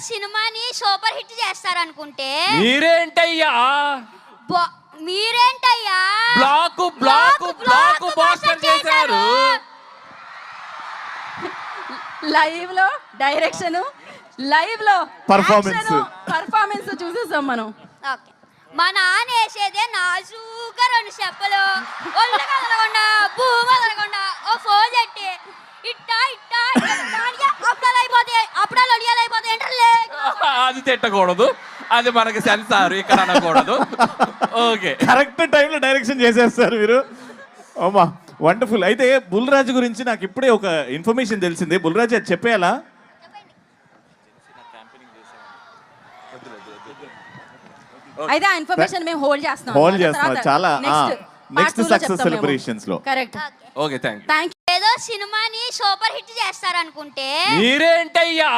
సినిమాని super hit చేస్తారనుకుంటే మీరేంటయ్యా మీరేంటయ్యా block buster చేశారు. Live లో డైరెక్షన్, లైవ్ లో పర్ఫార్మెన్స్ చూసేసాం మనం. ఓకే, మా నాన్న వేసేదే నాజూగా 2 చెప్పలు ఒళ్ళు కదలకుండా భూమి కదలకుండా ఓ ఫోన్ చెట్టి ఇట్టా ఇట్టా అప్పుడాలు ఒడియాలైపోతాయి ఏంటలే. అది తిట్టకూడదు, అది మనకి సెన్సార్ ఇక్కడ అనకూడదు. ఓకే, కరెక్ట్ టైంలో డైరెక్షన్ చేసేస్తారు మీరు. అమ్మా వండర్ఫుల్. అయితే బుల్రాజు గురించి నాకు ఇప్పుడే ఒక ఇన్ఫర్మేషన్ తెలిసింది. బుల్రాజు అది చెప్పేయాలా? అయితే ఆ ఇన్ఫర్మేషన్ మేము హోల్డ్ చేస్తున్నాం. చాలా నెక్స్ట్ సక్సెస్ సెలబ్రేషన్స్ లో. కరెక్ట్. Okay, thank you. ఏదో సినిమాని సూపర్ హిట్ చేస్తారనుకుంటే మీరేంటయ్యా